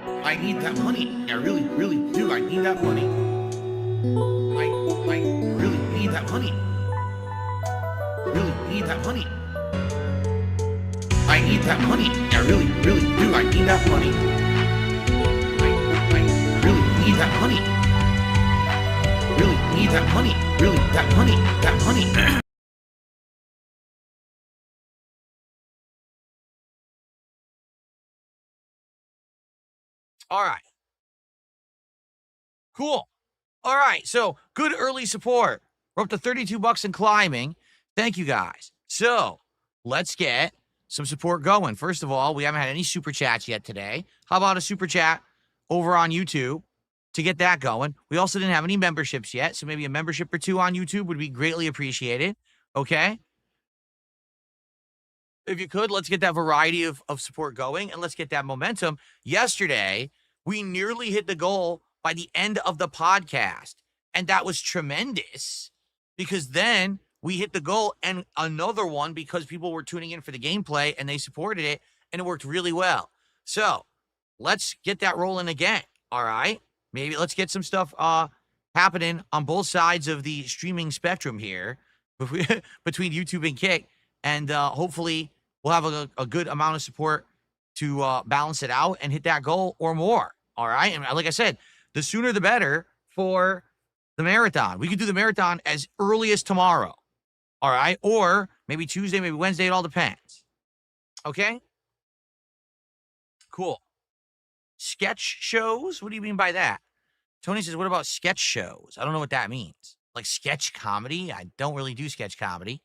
I need that money. I really, really do. I need that money. I really need that money. Really need that money. I need that money. I really, really do. I need that money. I really need that money. Really need that money. Really, that money. That money. All right. Cool. All right. So good early support. We're up to 32 bucks and climbing. Thank you guys. So let's get some support going. First of all, we haven't had any super chats yet today. How about a super chat over on YouTube to get that going? We also didn't have any memberships yet. So maybe a membership or two on YouTube would be greatly appreciated. Okay. If you could, let's get that variety of support going and let's get that momentum. Yesterday, we nearly hit the goal by the end of the podcast. And that was tremendous because then we hit the goal and another one because people were tuning in for the gameplay and they supported it and it worked really well. So let's get that rolling again. All right. Maybe let's get some stuff happening on both sides of the streaming spectrum here between YouTube and Kick. And hopefully we'll have a good amount of support to balance it out and hit that goal or more. All right. And like I said, the sooner the better for the marathon. We could do the marathon as early as tomorrow. All right. Or maybe Tuesday, maybe Wednesday. It all depends. Okay. Cool. Sketch shows? What do you mean by that? Tony says, what about sketch shows? I don't know what that means. Like sketch comedy? I don't really do sketch comedy.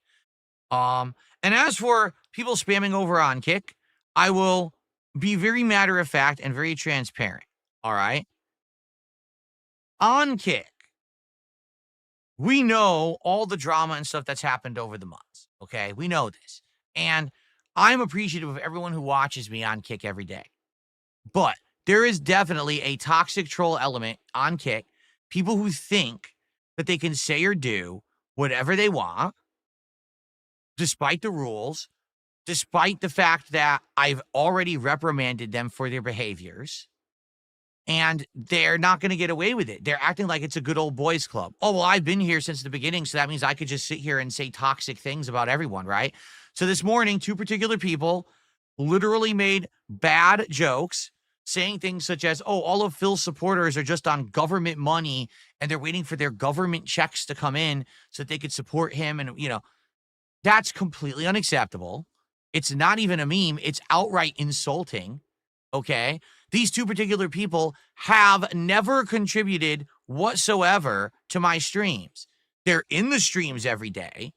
And as for people spamming over on Kick, I will be very matter of fact and very transparent. All right. On Kick, we know all the drama and stuff that's happened over the months. Okay. We know this. And I'm appreciative of everyone who watches me on Kick every day. But there is definitely a toxic troll element on Kick. People who think that they can say or do whatever they want, despite the rules, despite the fact that I've already reprimanded them for their behaviors, and they're not going to get away with it. They're acting like it's a good old boys club. Oh, well, I've been here since the beginning, so that means I could just sit here and say toxic things about everyone, right? So this morning, two particular people literally made bad jokes, saying things such as, oh, all of Phil's supporters are just on government money, and they're waiting for their government checks to come in so that they could support him, and, you know, that's completely unacceptable. It's not even a meme. It's outright insulting. Okay. These two particular people have never contributed whatsoever to my streams. They're in the streams every day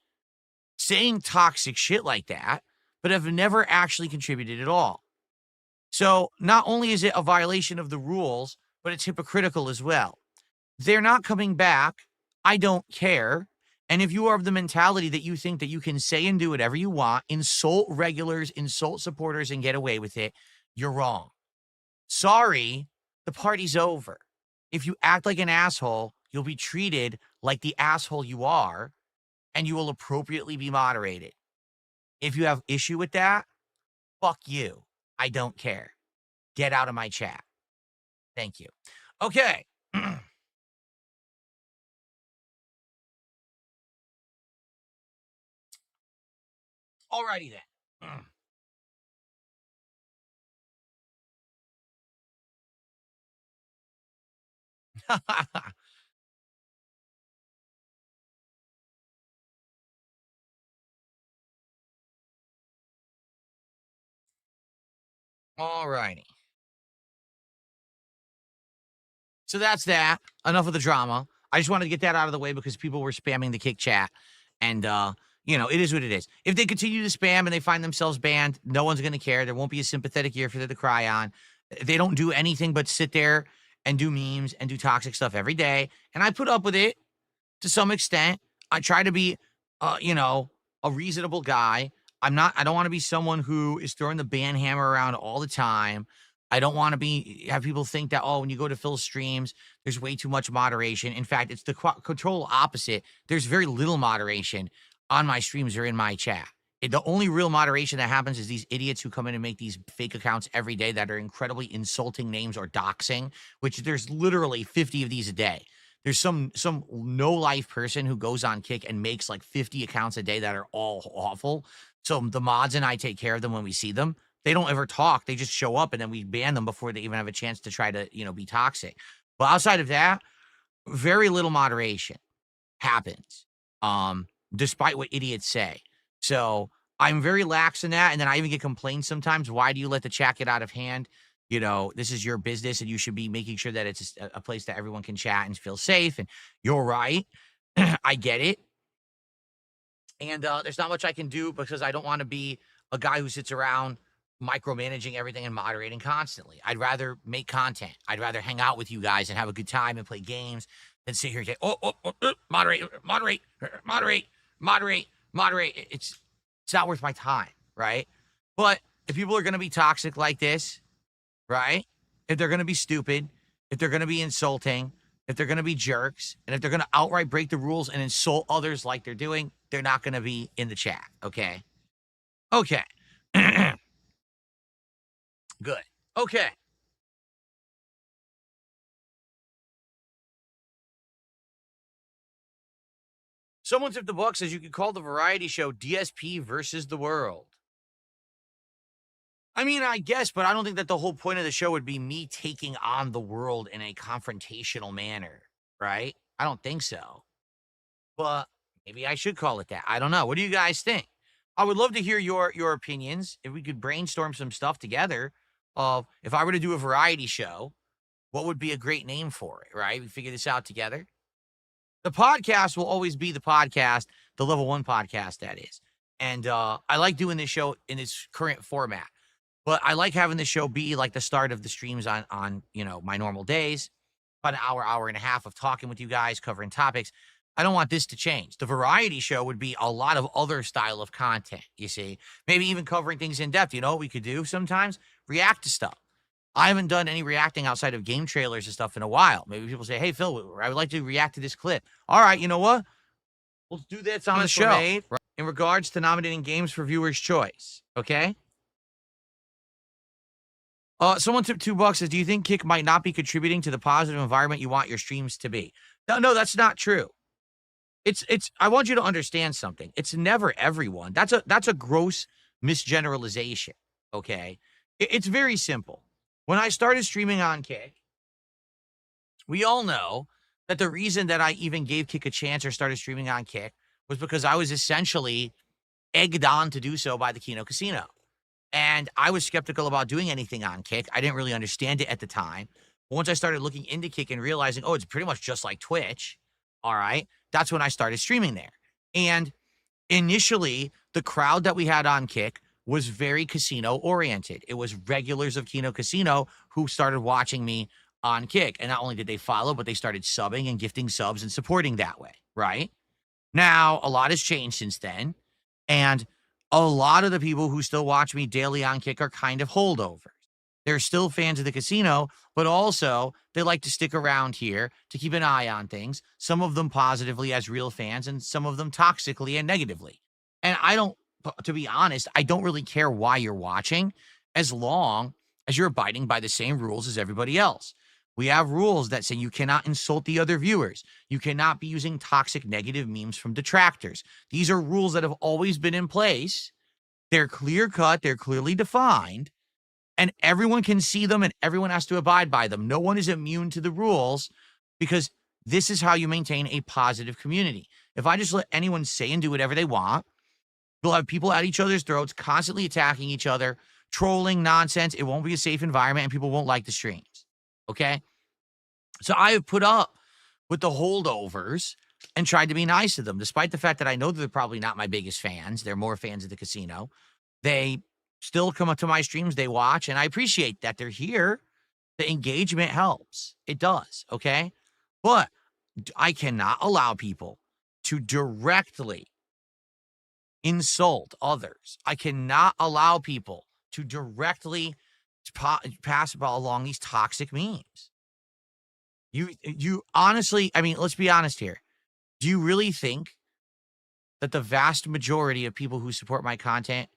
saying toxic shit like that, but have never actually contributed at all. So not only is it a violation of the rules, but it's hypocritical as well. They're not coming back. I don't care. And if you are of the mentality that you think that you can say and do whatever you want, insult regulars, insult supporters, and get away with it, you're wrong. Sorry, the party's over. If you act like an asshole, you'll be treated like the asshole you are, and you will appropriately be moderated. If you have issue with that, fuck you. I don't care. Get out of my chat. Thank you. Okay. Alrighty then. Alrighty. So that's that. Enough of the drama. I just wanted to get that out of the way because people were spamming the Kick chat. And, you know, it is what it is. If they continue to spam and they find themselves banned, no one's going to care. There won't be a sympathetic ear for them to cry on. They don't do anything but sit there and do memes and do toxic stuff every day. And I put up with it to some extent. I try to be, you know, a reasonable guy. I don't want to be someone who is throwing the ban hammer around all the time. I don't want to have people think that, oh, when you go to Phil's streams, there's way too much moderation. In fact, it's the control opposite. There's very little moderation on my streams or in my chat. The only real moderation that happens is these idiots who come in and make these fake accounts every day that are incredibly insulting names or doxing, which there's literally 50 of these a day. There's some no life person who goes on Kick and makes like 50 accounts a day that are all awful. So the mods and I take care of them when we see them. They don't ever talk. They just show up and then we ban them before they even have a chance to try to, be toxic. But outside of that, very little moderation happens. Despite what idiots say. So I'm very lax in that. And then I even get complaints sometimes. Why do you let the chat get out of hand? This is your business and you should be making sure that it's a place that everyone can chat and feel safe. And you're right. I get it. And there's not much I can do because I don't want to be a guy who sits around micromanaging everything and moderating constantly. I'd rather make content. I'd rather hang out with you guys and have a good time and play games than sit here and say, moderate. It's not worth my time, right? But if people are going to be toxic like this, right? If they're going to be stupid, if they're going to be insulting, if they're going to be jerks, and if they're going to outright break the rules and insult others like they're doing, they're not going to be in the chat, okay? Okay. Good. Okay. Someone tipped the book, says you could call the variety show DSP versus the world. I mean, I guess, but I don't think that the whole point of the show would be me taking on the world in a confrontational manner, right? I don't think so. But maybe I should call it that. I don't know. What do you guys think? I would love to hear your opinions. If we could brainstorm some stuff together of if I were to do a variety show, what would be a great name for it, right? We figure this out together. The podcast will always be the podcast, the level 1 podcast, that is. And I like doing this show in its current format. But I like having this show be like the start of the streams on my normal days. About an hour and a half of talking with you guys, covering topics. I don't want this to change. The variety show would be a lot of other style of content, you see. Maybe even covering things in depth. You know what we could do sometimes? React to stuff. I haven't done any reacting outside of game trailers and stuff in a while. Maybe people say, hey, Phil, I would like to react to this clip. All right, you know what? Let's do that on the show. In regards to nominating games for viewers' choice, okay? Someone tipped $2, says, do you think Kick might not be contributing to the positive environment you want your streams to be? No, that's not true. I want you to understand something. It's never everyone. That's a gross misgeneralization, okay? It's very simple. When I started streaming on Kick, we all know that the reason that I even gave Kick a chance or started streaming on Kick was because I was essentially egged on to do so by the Kino Casino. And I was skeptical about doing anything on Kick. I didn't really understand it at the time. But once I started looking into Kick and realizing, it's pretty much just like Twitch, all right, that's when I started streaming there. And initially, the crowd that we had on Kick was very casino-oriented. It was regulars of Kino Casino who started watching me on Kick. And not only did they follow, but they started subbing and gifting subs and supporting that way, right? Now, a lot has changed since then. And a lot of the people who still watch me daily on Kick are kind of holdovers. They're still fans of the casino, but also they like to stick around here to keep an eye on things, some of them positively as real fans and some of them toxically and negatively. And to be honest, I don't really care why you're watching as long as you're abiding by the same rules as everybody else. We have rules that say you cannot insult the other viewers. You cannot be using toxic negative memes from detractors. These are rules that have always been in place. They're clear-cut. They're clearly defined. And everyone can see them and everyone has to abide by them. No one is immune to the rules because this is how you maintain a positive community. If I just let anyone say and do whatever they want, you'll have people at each other's throats, constantly attacking each other, trolling nonsense. It won't be a safe environment and people won't like the streams. Okay? So I have put up with the holdovers and tried to be nice to them, despite the fact that I know they're probably not my biggest fans. They're more fans of the casino. They still come up to my streams, they watch, and I appreciate that they're here. The engagement helps. It does, okay? But I cannot allow people to directly insult others. I cannot allow people to directly pass along these toxic memes. You honestly, I mean, let's be honest here. Do you really think that the vast majority of people who support my content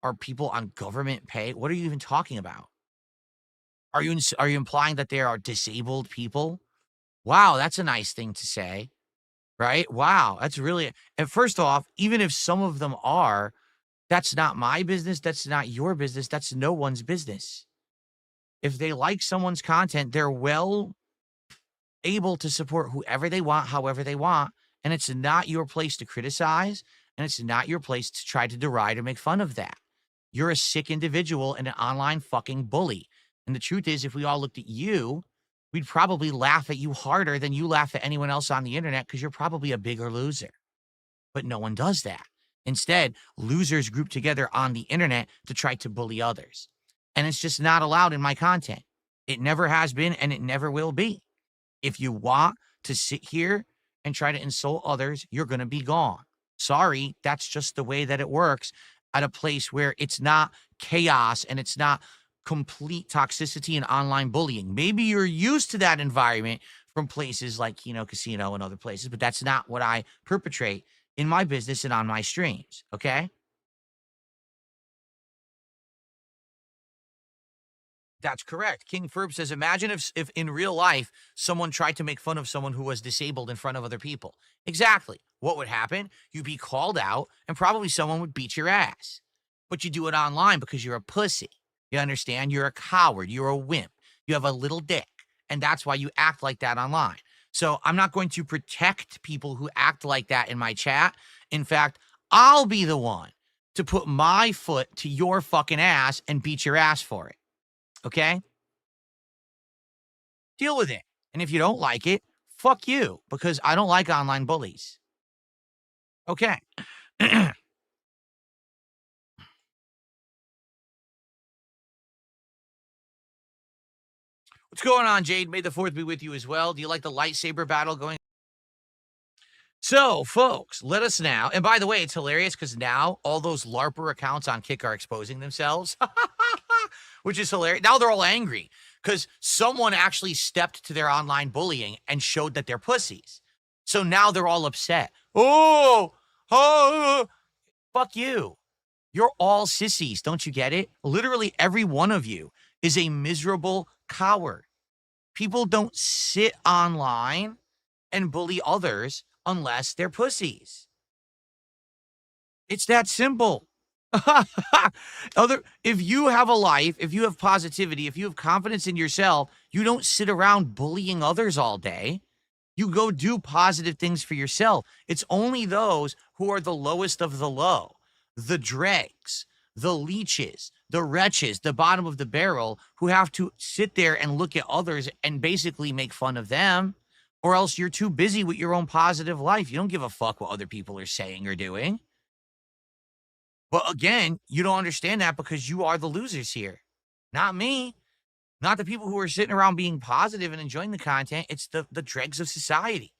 are people on government pay? What are you even talking about? Are you implying that they are disabled people? Wow, that's a nice thing to say, right? Wow, that's really. And first off, even if some of them are, that's not my business. That's not your business. That's no one's business. If they like someone's content, they're well able to support whoever they want, however they want. And it's not your place to criticize, and it's not your place to try to deride or make fun of that. You're a sick individual and an online fucking bully. And the truth is, if we all looked at you, we'd probably laugh at you harder than you laugh at anyone else on the internet because you're probably a bigger loser. But no one does that. Instead, losers group together on the internet to try to bully others. And it's just not allowed in my content. It never has been, and it never will be. If you want to sit here and try to insult others, you're going to be gone. Sorry, that's just the way that it works at a place where it's not chaos and it's not complete toxicity and online bullying. Maybe you're used to that environment from places like, casino and other places, but that's not what I perpetrate in my business and on my streams, okay? That's correct. King Ferb says, imagine if in real life someone tried to make fun of someone who was disabled in front of other people. Exactly. What would happen? You'd be called out and probably someone would beat your ass. But you do it online because you're a pussy. You understand? You're a coward. You're a wimp. You have a little dick. And that's why you act like that online. So I'm not going to protect people who act like that in my chat. In fact, I'll be the one to put my foot to your fucking ass and beat your ass for it. Okay? Deal with it. And if you don't like it, fuck you, because I don't like online bullies. Okay. What's going on, Jade? May the 4th be with you as well. Do you like the lightsaber battle going? So, folks, let us now. And by the way, it's hilarious because now all those LARPer accounts on Kick are exposing themselves, which is hilarious. Now they're all angry because someone actually stepped to their online bullying and showed that they're pussies. So now they're all upset. Oh, fuck you. You're all sissies. Don't you get it? Literally every one of you is a miserable coward. People don't sit online and bully others unless they're pussies. It's that simple. If you have a life, if you have positivity, if you have confidence in yourself, you don't sit around bullying others all day. You go do positive things for yourself. It's only those who are the lowest of the low, the dregs, the leeches, the wretches, the bottom of the barrel, who have to sit there and look at others and basically make fun of them. Or else you're too busy with your own positive life. You don't give a fuck what other people are saying or doing. But again, you don't understand that because you are the losers here. Not me. Not the people who are sitting around being positive and enjoying the content. It's the dregs of society.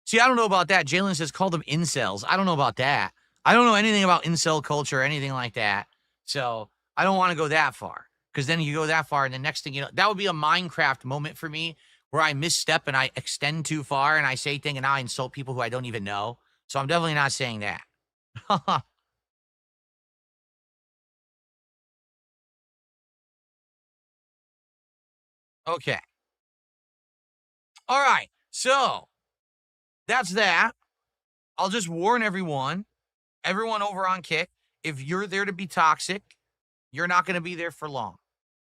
See, I don't know about that. Jalen says, call them incels. I don't know about that. I don't know anything about incel culture or anything like that. So I don't want to go that far. Because then you go that far, and the next thing you know, that would be a Minecraft moment for me where I misstep and I extend too far and I say things and now I insult people who I don't even know. So I'm definitely not saying that. Okay. All right. So that's that. I'll just warn everyone over on Kick, if you're there to be toxic, you're not going to be there for long.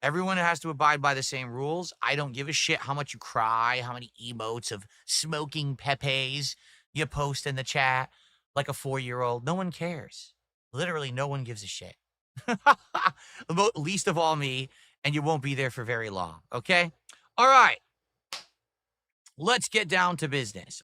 Everyone has to abide by the same rules. I don't give a shit how much you cry, how many emotes of smoking Pepes you post in the chat like a 4-year-old. No one cares. Literally, no one gives a shit. Least of all me, and you won't be there for very long, okay? All right. Let's get down to business.